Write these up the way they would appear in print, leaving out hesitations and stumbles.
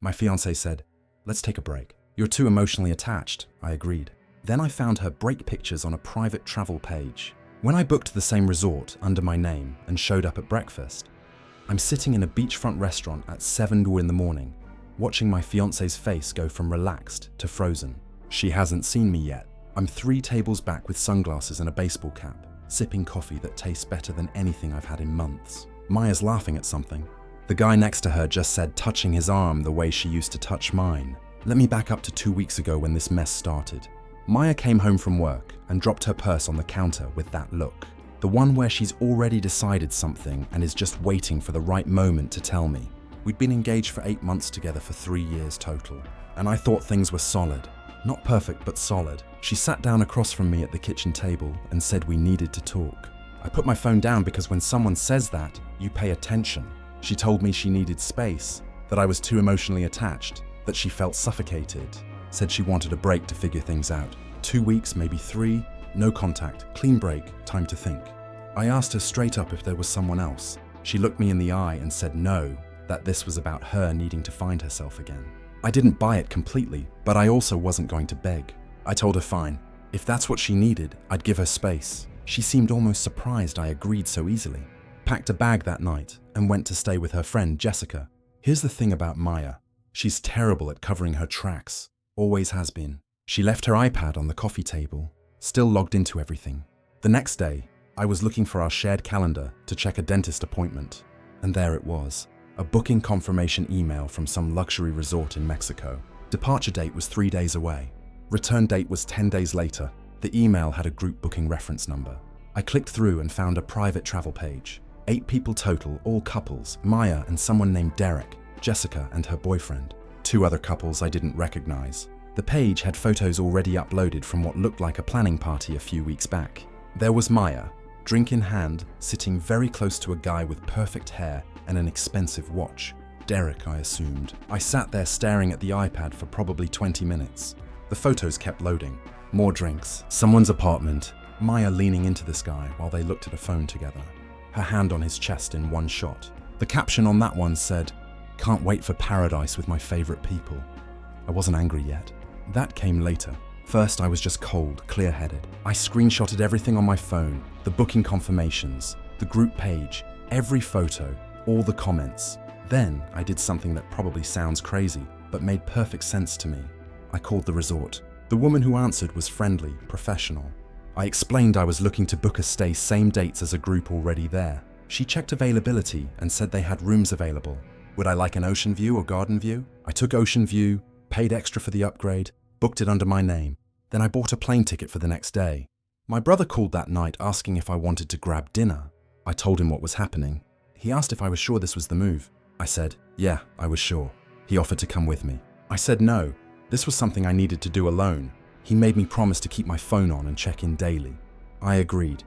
My fiancée said, "Let's take a break." "You're too emotionally attached," I agreed. Then I found her break pictures on a private travel page. When I booked the same resort under my name and showed up at breakfast, I'm sitting in a beachfront restaurant at 7 in the morning, watching my fiancée's face go from relaxed to frozen. She hasn't seen me yet. I'm 3 tables back with sunglasses and a baseball cap, sipping coffee that tastes better than anything I've had in months. Maya's laughing at something. The guy next to her just said, touching his arm the way she used to touch mine. Let me back up to 2 weeks ago when this mess started. Maya came home from work and dropped her purse on the counter with that look. The one where she's already decided something and is just waiting for the right moment to tell me. We'd been engaged for 8 months together for 3 years total, and I thought things were solid. Not perfect, but solid. She sat down across from me at the kitchen table and said we needed to talk. I put my phone down because when someone says that, you pay attention. She told me she needed space, that I was too emotionally attached, that she felt suffocated. Said she wanted a break to figure things out. 2 weeks, maybe 3, no contact, clean break, time to think. I asked her straight up if there was someone else. She looked me in the eye and said no, that this was about her needing to find herself again. I didn't buy it completely, but I also wasn't going to beg. I told her fine. If that's what she needed, I'd give her space. She seemed almost surprised I agreed so easily. Packed a bag that night and went to stay with her friend Jessica. Here's the thing about Maya. She's terrible at covering her tracks. Always has been. She left her iPad on the coffee table, still logged into everything. The next day, I was looking for our shared calendar to check a dentist appointment, and there it was, a booking confirmation email from some luxury resort in Mexico. Departure date was 3 days away. Return date was 10 days later. The email had a group booking reference number. I clicked through and found a private travel page. 8 people total, all couples, Maya and someone named Derek, Jessica and her boyfriend. 2 other couples I didn't recognize. The page had photos already uploaded from what looked like a planning party a few weeks back. There was Maya, drink in hand, sitting very close to a guy with perfect hair and an expensive watch. Derek, I assumed. I sat there staring at the iPad for probably 20 minutes. The photos kept loading. More drinks, someone's apartment, Maya leaning into this guy while they looked at a phone together, her hand on his chest in one shot. The caption on that one said, "Can't wait for paradise with my favorite people." I wasn't angry yet. That came later. First, I was just cold, clear-headed. I screenshotted everything on my phone, the booking confirmations, the group page, every photo, all the comments. Then, I did something that probably sounds crazy, but made perfect sense to me. I called the resort. The woman who answered was friendly, professional. I explained I was looking to book a stay same dates as a group already there. She checked availability and said they had rooms available. Would I like an ocean view or garden view? I took ocean view, paid extra for the upgrade, booked it under my name. Then I bought a plane ticket for the next day. My brother called that night asking if I wanted to grab dinner. I told him what was happening. He asked if I was sure this was the move. I said, yeah, I was sure. He offered to come with me. I said no. This was something I needed to do alone. He made me promise to keep my phone on and check in daily. I agreed.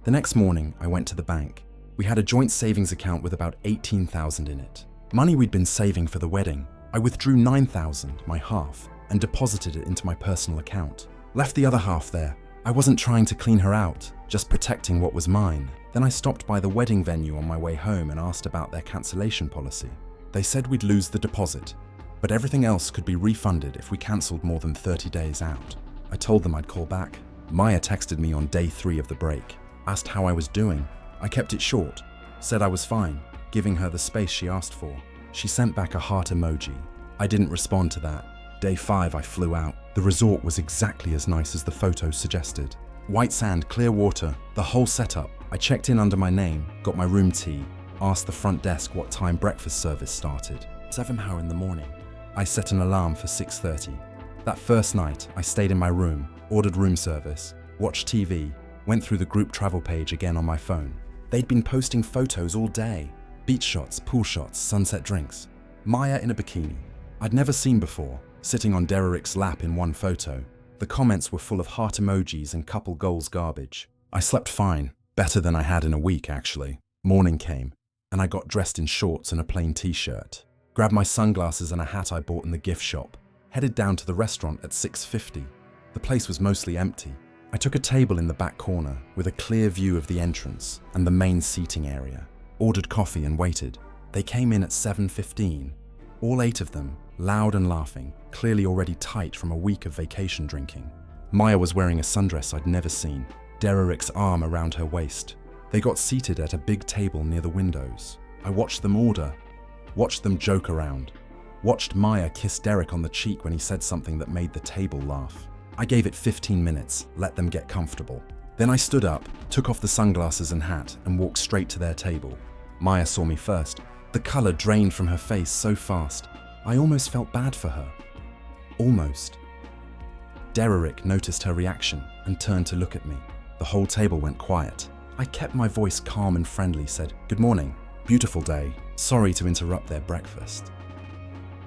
The next morning, I went to the bank. We had a joint savings account with about $18,000 in it. Money we'd been saving for the wedding. I withdrew $9,000, my half, and deposited it into my personal account. Left the other half there. I wasn't trying to clean her out, just protecting what was mine. Then I stopped by the wedding venue on my way home and asked about their cancellation policy. They said we'd lose the deposit, but everything else could be refunded if we cancelled more than 30 days out. I told them I'd call back. Maya texted me on day 3 of the break, asked how I was doing. I kept it short, said I was fine, giving her the space she asked for. She sent back a heart emoji. I didn't respond to that. Day 5, I flew out. The resort was exactly as nice as the photos suggested. White sand, clear water, the whole setup. I checked in under my name, got my room tea, asked the front desk what time breakfast service started. 7 in the morning. I set an alarm for 6:30. That first night, I stayed in my room, ordered room service, watched TV, went through the group travel page again on my phone. They'd been posting photos all day. Beach shots, pool shots, sunset drinks. Maya in a bikini. I'd never seen before, sitting on Derek's lap in one photo. The comments were full of heart emojis and couple goals garbage. I slept fine, better than I had in a week actually. Morning came, and I got dressed in shorts and a plain t-shirt. Grabbed my sunglasses and a hat I bought in the gift shop. Headed down to the restaurant at 6:50. The place was mostly empty. I took a table in the back corner with a clear view of the entrance and the main seating area. Ordered coffee and waited. They came in at 7:15. All 8 of them, loud and laughing, clearly already tight from a week of vacation drinking. Maya was wearing a sundress I'd never seen, Derek's arm around her waist. They got seated at a big table near the windows. I watched them order, watched them joke around, watched Maya kiss Derek on the cheek when he said something that made the table laugh. I gave it 15 minutes, let them get comfortable. Then I stood up, took off the sunglasses and hat, and walked straight to their table. Maya saw me first. The color drained from her face so fast, I almost felt bad for her. Almost. Derek noticed her reaction and turned to look at me. The whole table went quiet. I kept my voice calm and friendly, said, "Good morning. Beautiful day. Sorry to interrupt their breakfast."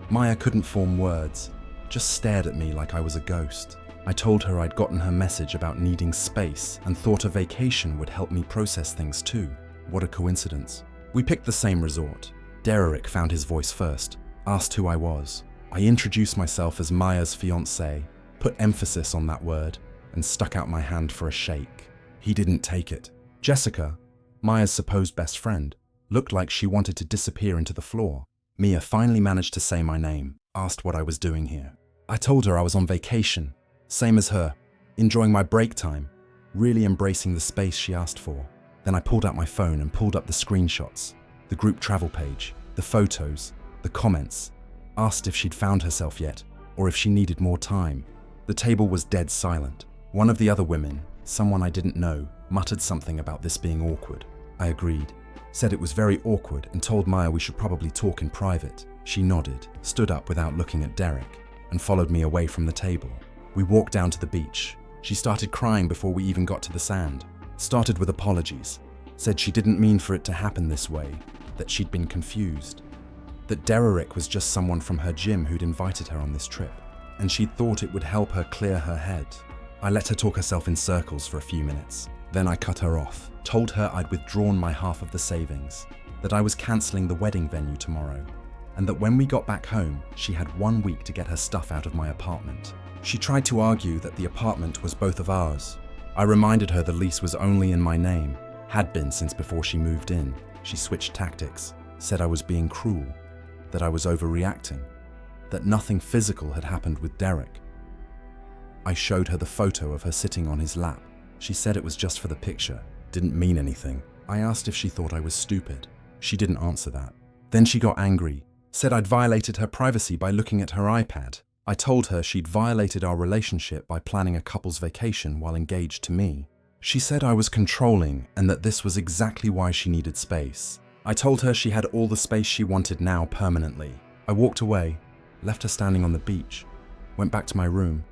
Maya couldn't form words, just stared at me like I was a ghost. I told her I'd gotten her message about needing space and thought a vacation would help me process things too. What a coincidence. We picked the same resort. Derek found his voice first, asked who I was. I introduced myself as Maya's fiancée, put emphasis on that word, and stuck out my hand for a shake. He didn't take it. Jessica, Maya's supposed best friend, looked like she wanted to disappear into the floor. Mia finally managed to say my name, asked what I was doing here. I told her I was on vacation, same as her, enjoying my break time, really embracing the space she asked for. Then I pulled out my phone and pulled up the screenshots, the group travel page, the photos, the comments, asked if she'd found herself yet, or if she needed more time. The table was dead silent. One of the other women, someone I didn't know, muttered something about this being awkward. I agreed, said it was very awkward and told Maya we should probably talk in private. She nodded, stood up without looking at Derek, and followed me away from the table. We walked down to the beach. She started crying before we even got to the sand. Started with apologies, said she didn't mean for it to happen this way, that she'd been confused, that Derek was just someone from her gym who'd invited her on this trip, and she'd thought it would help her clear her head. I let her talk herself in circles for a few minutes. Then I cut her off, told her I'd withdrawn my half of the savings, that I was cancelling the wedding venue tomorrow, and that when we got back home, she had 1 week to get her stuff out of my apartment. She tried to argue that the apartment was both of ours. I reminded her the lease was only in my name, had been since before she moved in. She switched tactics, said I was being cruel, that I was overreacting, that nothing physical had happened with Derek. I showed her the photo of her sitting on his lap. She said it was just for the picture, didn't mean anything. I asked if she thought I was stupid. She didn't answer that. Then she got angry, said I'd violated her privacy by looking at her iPad. I told her she'd violated our relationship by planning a couple's vacation while engaged to me. She said I was controlling and that this was exactly why she needed space. I told her she had all the space she wanted now permanently. I walked away, left her standing on the beach, went back to my room,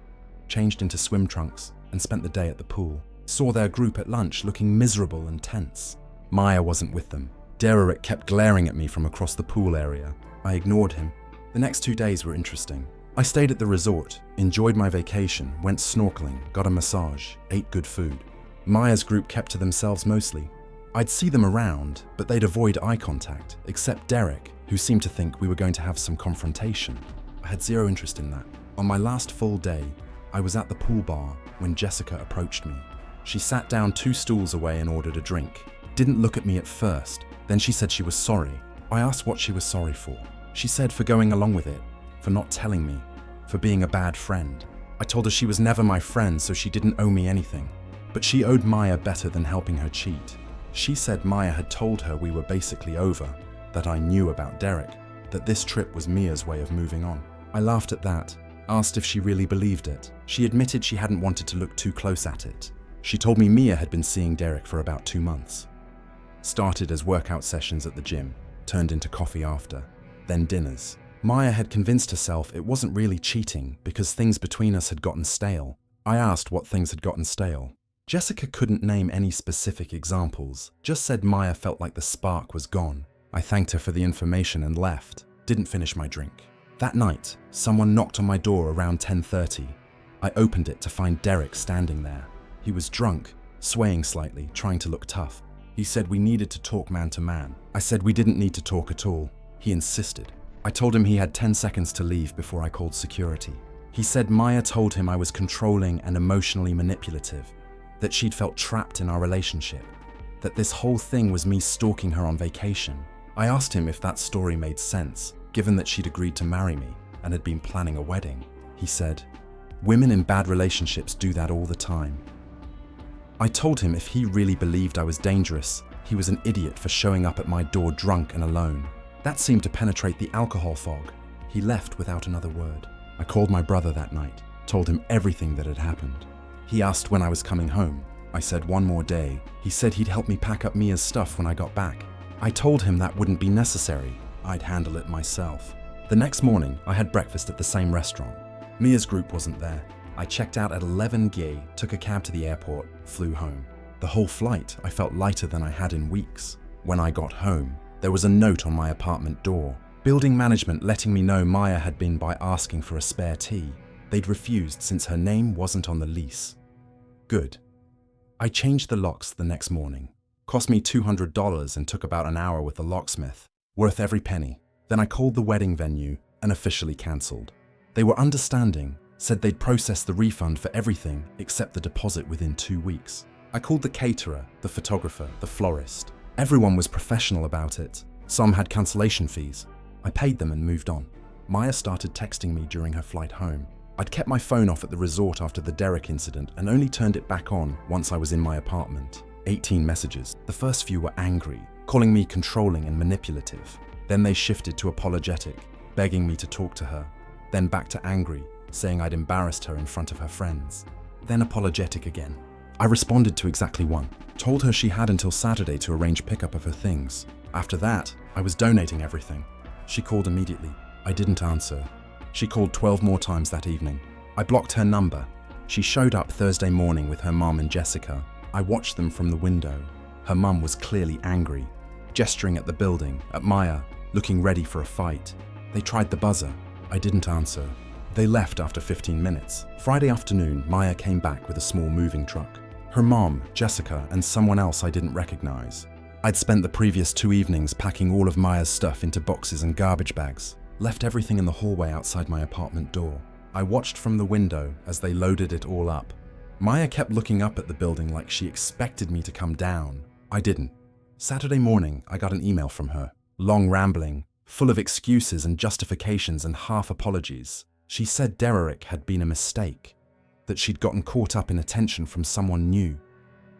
changed into swim trunks, and spent the day at the pool. Saw their group at lunch looking miserable and tense. Maya wasn't with them. Derek kept glaring at me from across the pool area. I ignored him. The next 2 days were interesting. I stayed at the resort, enjoyed my vacation, went snorkeling, got a massage, ate good food. Maya's group kept to themselves mostly. I'd see them around, but they'd avoid eye contact, except Derek, who seemed to think we were going to have some confrontation. I had zero interest in that. On my last full day, I was at the pool bar when Jessica approached me. She sat down 2 stools away and ordered a drink. Didn't look at me at first, then she said she was sorry. I asked what she was sorry for. She said for going along with it, for not telling me, for being a bad friend. I told her she was never my friend, so she didn't owe me anything. But she owed Maya better than helping her cheat. She said Maya had told her we were basically over, that I knew about Derek, that this trip was Mia's way of moving on. I laughed at that, asked if she really believed it. She admitted she hadn't wanted to look too close at it. She told me Mia had been seeing Derek for about 2 months. Started as workout sessions at the gym, turned into coffee after, then dinners. Maya had convinced herself it wasn't really cheating because things between us had gotten stale. I asked what things had gotten stale. Jessica couldn't name any specific examples, just said Maya felt like the spark was gone. I thanked her for the information and left. Didn't finish my drink. That night, someone knocked on my door around 10:30. I opened it to find Derek standing there. He was drunk, swaying slightly, trying to look tough. He said we needed to talk man to man. I said we didn't need to talk at all. He insisted. I told him he had 10 seconds to leave before I called security. He said Maya told him I was controlling and emotionally manipulative, that she'd felt trapped in our relationship, that this whole thing was me stalking her on vacation. I asked him if that story made sense, given that she'd agreed to marry me, and had been planning a wedding. He said, "Women in bad relationships do that all the time." I told him if he really believed I was dangerous, he was an idiot for showing up at my door drunk and alone. That seemed to penetrate the alcohol fog. He left without another word. I called my brother that night, told him everything that had happened. He asked when I was coming home. I said 1 more day. He said he'd help me pack up Mia's stuff when I got back. I told him that wouldn't be necessary. I'd handle it myself. The next morning, I had breakfast at the same restaurant. Mia's group wasn't there. I checked out at 11 GE, took a cab to the airport, flew home. The whole flight, I felt lighter than I had in weeks. When I got home, there was a note on my apartment door. Building management letting me know Maya had been by asking for a spare tea. They'd refused since her name wasn't on the lease. Good. I changed the locks the next morning. Cost me $200 and took about an hour with the locksmith. Worth every penny. Then I called the wedding venue and officially cancelled. They were understanding, said they'd process the refund for everything except the deposit within 2 weeks. I called the caterer, the photographer, the florist. Everyone was professional about it. Some had cancellation fees. I paid them and moved on. Maya started texting me during her flight home. I'd kept my phone off at the resort after the Derek incident and only turned it back on once I was in my apartment. 18 messages. The first few were angry, calling me controlling and manipulative. Then they shifted to apologetic, begging me to talk to her. Then back to angry, saying I'd embarrassed her in front of her friends. Then apologetic again. I responded to exactly one. Told her she had until Saturday to arrange pickup of her things. After that, I was donating everything. She called immediately. I didn't answer. She called 12 more times that evening. I blocked her number. She showed up Thursday morning with her mom and Jessica. I watched them from the window. Her mum was clearly angry, gesturing at the building, at Maya, looking ready for a fight. They tried the buzzer. I didn't answer. They left after 15 minutes. Friday afternoon, Maya came back with a small moving truck. Her mom, Jessica, and someone else I didn't recognize. I'd spent the previous 2 evenings packing all of Maya's stuff into boxes and garbage bags. Left everything in the hallway outside my apartment door. I watched from the window as they loaded it all up. Maya kept looking up at the building like she expected me to come down. I didn't. Saturday morning, I got an email from her. Long rambling, full of excuses and justifications and half apologies. She said Derek had been a mistake, that she'd gotten caught up in attention from someone new,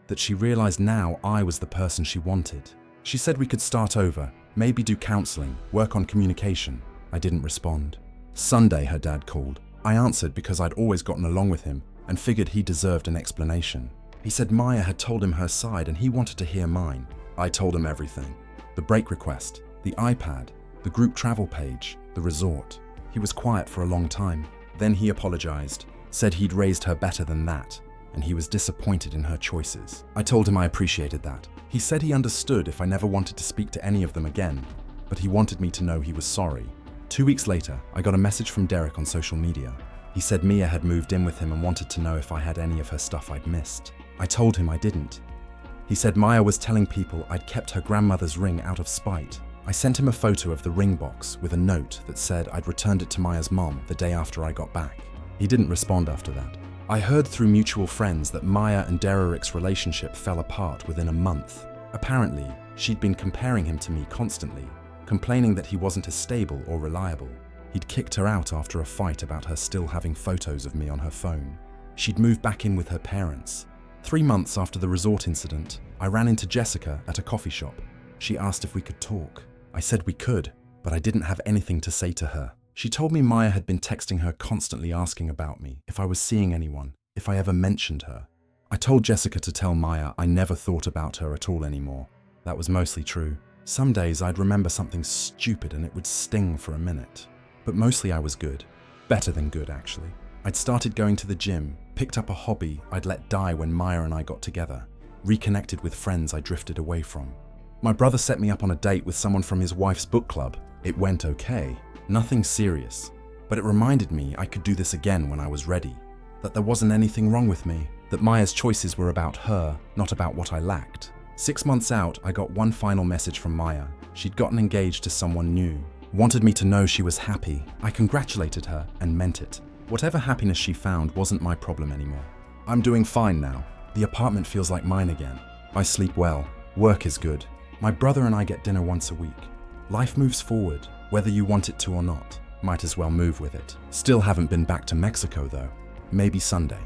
that she realized now I was the person she wanted. She said we could start over, maybe do counseling, work on communication. I didn't respond. Sunday, her dad called. I answered because I'd always gotten along with him and figured he deserved an explanation. He said Maya had told him her side and he wanted to hear mine. I told him everything. The break request, the iPad, the group travel page, the resort. He was quiet for a long time. Then he apologized, said he'd raised her better than that, and he was disappointed in her choices. I told him I appreciated that. He said he understood if I never wanted to speak to any of them again, but he wanted me to know he was sorry. 2 weeks later, I got a message from Derek on social media. He said Mia had moved in with him and wanted to know if I had any of her stuff I'd missed. I told him I didn't. He said Maya was telling people I'd kept her grandmother's ring out of spite. I sent him a photo of the ring box with a note that said I'd returned it to Maya's mom the day after I got back. He didn't respond after that. I heard through mutual friends that Maya and Derek's relationship fell apart within a month. Apparently, she'd been comparing him to me constantly, complaining that he wasn't as stable or reliable. He'd kicked her out after a fight about her still having photos of me on her phone. She'd moved back in with her parents. 3 months after the resort incident, I ran into Jessica at a coffee shop. She asked if we could talk. I said we could, but I didn't have anything to say to her. She told me Maya had been texting her constantly asking about me, if I was seeing anyone, if I ever mentioned her. I told Jessica to tell Maya I never thought about her at all anymore. That was mostly true. Some days I'd remember something stupid and it would sting for a minute. But mostly I was good. Better than good, actually. I'd started going to the gym, picked up a hobby I'd let die when Maya and I got together, reconnected with friends I drifted away from. My brother set me up on a date with someone from his wife's book club. It went okay. Nothing serious. But it reminded me I could do this again when I was ready. That there wasn't anything wrong with me. That Maya's choices were about her, not about what I lacked. 6 months out, I got one final message from Maya. She'd gotten engaged to someone new. Wanted me to know she was happy. I congratulated her and meant it. Whatever happiness she found wasn't my problem anymore. I'm doing fine now. The apartment feels like mine again. I sleep well. Work is good. My brother and I get dinner once a week. Life moves forward, whether you want it to or not. Might as well move with it. Still haven't been back to Mexico though. Maybe Sunday.